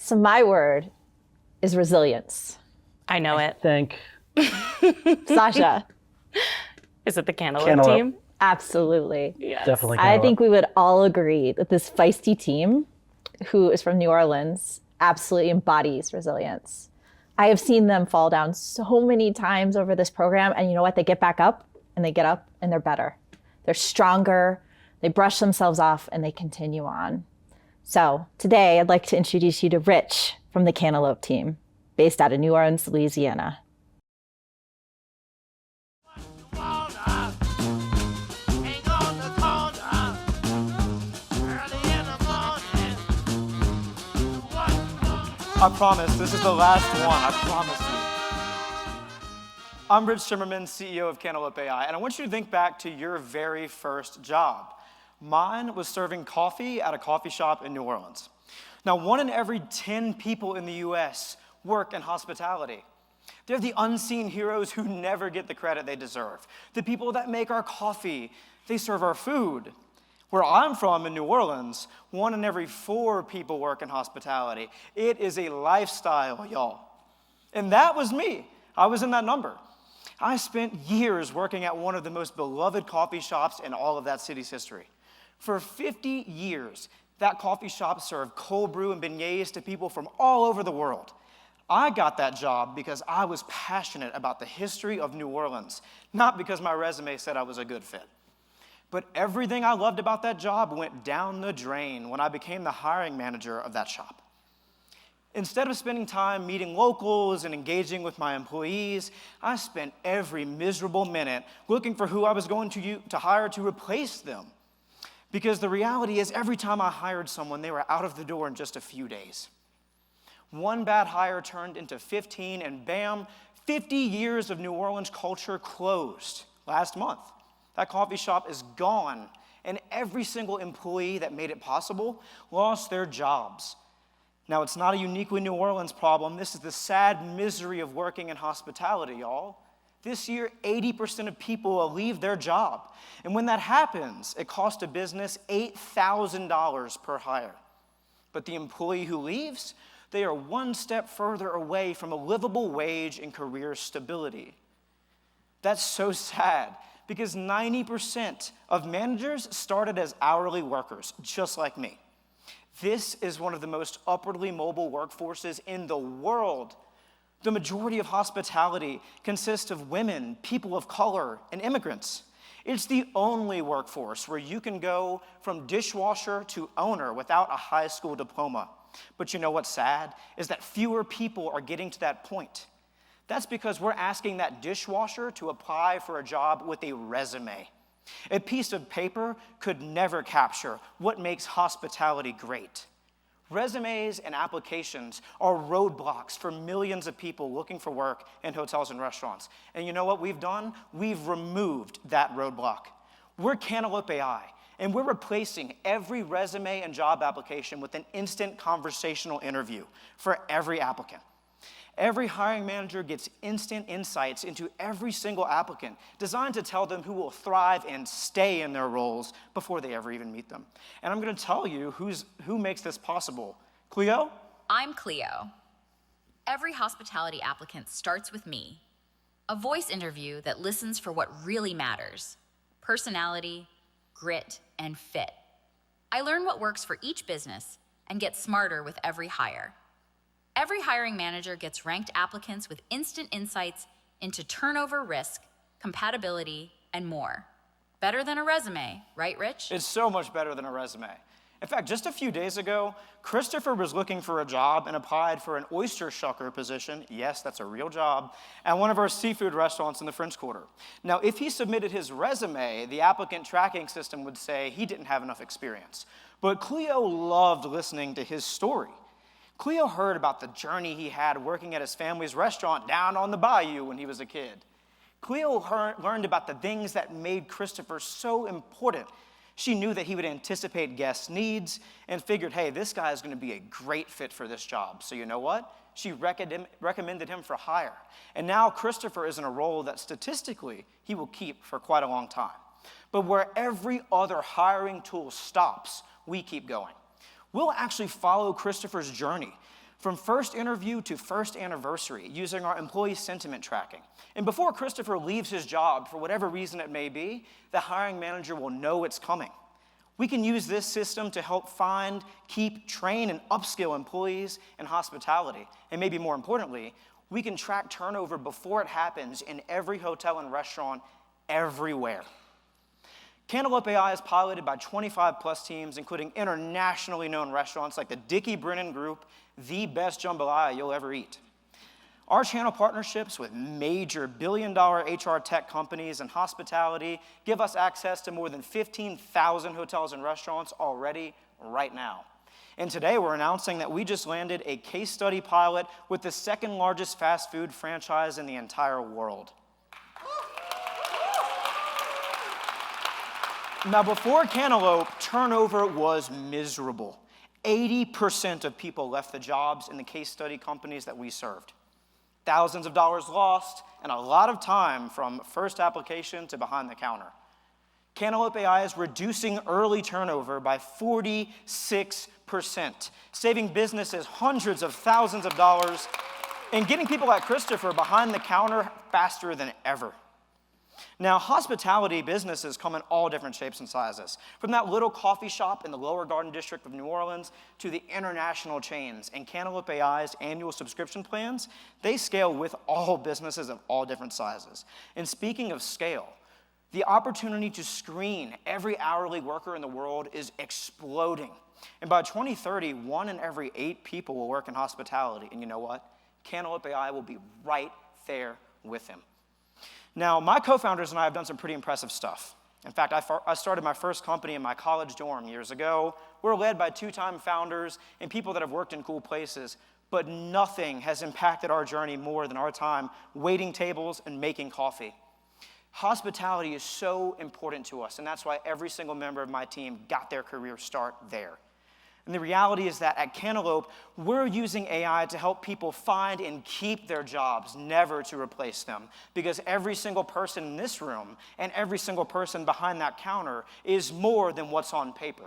So my word is resilience. I know it. Think Sasha, Is it the Cantaloupe Cantaloupe. team? absolutely. Yes. Definitely I Cantaloupe. think we would all agree that this feisty team, who is from New Orleans, absolutely embodies resilience. I have seen them fall down so many times over this program, and you know what? They get back up, and they get up, and they're better. They're stronger, they brush themselves off, and they continue on. So today, I'd like to introduce you to Rich from the Cantaloupe team, based out of New Orleans, Louisiana. I promise, this is the last one, I promise you. I'm Rich Zimmerman, CEO of Cantaloupe AI, and I want you to think back to your very first job. Mine was serving coffee at a coffee shop in New Orleans. Now, 1 in every 10 people in the US work in hospitality. They're the unseen heroes who never get the credit they deserve. The people that make our coffee, they serve our food. Where I'm from in New Orleans, 1 in every 4 people work in hospitality. It is a lifestyle, y'all. And that was me. I was in that number. I spent years working at one of the most beloved coffee shops in all of that city's history. For 50 years, that coffee shop served cold brew and beignets to people from all over the world. I got that job because I was passionate about the history of New Orleans, not because my resume said I was a good fit. But everything I loved about that job went down the drain when I became the hiring manager of that shop. Instead of spending time meeting locals and engaging with my employees, I spent every miserable minute looking for who I was going to hire to replace them. Because the reality is, every time I hired someone, they were out of the door in just a few days. One bad hire turned into 15, and bam, 50 years of New Orleans culture closed last month. That coffee shop is gone, and every single employee that made it possible lost their jobs. Now, it's not a uniquely New Orleans problem. This is the sad misery of working in hospitality, y'all. This year, 80% of people will leave their job. And when that happens, it costs a business $8,000 per hire. But the employee who leaves, they are one step further away from a livable wage and career stability. That's so sad, because 90% of managers started as hourly workers, just like me. This is one of the most upwardly mobile workforces in the world. The majority of hospitality consists of women, people of color, and immigrants. It's the only workforce where you can go from dishwasher to owner without a high school diploma. But you know what's sad? Is that fewer people are getting to that point. That's because we're asking that dishwasher to apply for a job with a resume. A piece of paper could never capture what makes hospitality great. Resumes and applications are roadblocks for millions of people looking for work in hotels and restaurants. And you know what we've done? We've removed that roadblock. We're Cantaloupe AI, and we're replacing every resume and job application with an instant conversational interview for every applicant. Every hiring manager gets instant insights into every single applicant, designed to tell them who will thrive and stay in their roles before they ever even meet them. And I'm going to tell you who makes this possible. Cleo? I'm Cleo. Every hospitality applicant starts with me, a voice interview that listens for what really matters: personality, grit, and fit. I learn what works for each business and get smarter with every hire. Every hiring manager gets ranked applicants with instant insights into turnover risk, compatibility, and more. Better than a resume, right, Rich? It's so much better than a resume. In fact, just a few days ago, Christopher was looking for a job and applied for an oyster shucker position, yes, that's a real job, at one of our seafood restaurants in the French Quarter. Now, if he submitted his resume, the applicant tracking system would say he didn't have enough experience. But Cleo loved listening to his story. Cleo heard about the journey he had working at his family's restaurant down on the bayou when he was a kid. Cleo learned about the things that made Christopher so important. She knew that he would anticipate guests' needs and figured, hey, this guy is going to be a great fit for this job. So you know what? She recommended him for hire. And now Christopher is in a role that statistically he will keep for quite a long time. But where every other hiring tool stops, we keep going. We'll actually follow Christopher's journey From first interview to first anniversary, using our employee sentiment tracking. And before Christopher leaves his job, for whatever reason it may be, the hiring manager will know it's coming. We can use this system to help find, keep, train, and upskill employees in hospitality. And maybe more importantly, we can track turnover before it happens in every hotel and restaurant everywhere. Cantaloupe AI is piloted by 25+ teams, including internationally known restaurants like the Dickey Brennan Group, the best jambalaya you'll ever eat. Our channel partnerships with major billion-dollar HR tech companies and hospitality give us access to more than 15,000 hotels and restaurants already right now. And today we're announcing that we just landed a case study pilot with the second largest fast food franchise in the entire world. Now, before Cantaloupe, turnover was miserable. 80% of people left the jobs in the case study companies that we served. Thousands of dollars lost, and a lot of time from first application to behind the counter. Cantaloupe AI is reducing early turnover by 46%, saving businesses hundreds of thousands of dollars, and getting people like Christopher behind the counter faster than ever. Now, hospitality businesses come in all different shapes and sizes, from that little coffee shop in the Lower Garden District of New Orleans to the international chains. And Cantaloupe AI's annual subscription plans, they scale with all businesses of all different sizes. And speaking of scale, the opportunity to screen every hourly worker in the world is exploding. And by 2030, 1 in every 8 people will work in hospitality. And you know what? Cantaloupe AI will be right there with him. Now, my co-founders and I have done some pretty impressive stuff. In fact, I started my first company in my college dorm years ago. We're led by 2-time founders and people that have worked in cool places, but nothing has impacted our journey more than our time waiting tables and making coffee. Hospitality is so important to us, and that's why every single member of my team got their career start there. And the reality is that at Cantaloupe, we're using AI to help people find and keep their jobs, never to replace them. Because every single person in this room and every single person behind that counter is more than what's on paper.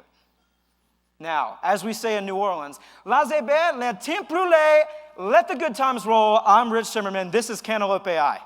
Now, as we say in New Orleans, laissez faire le temps brûler, let the good times roll. I'm Rich Zimmerman. This is Cantaloupe AI.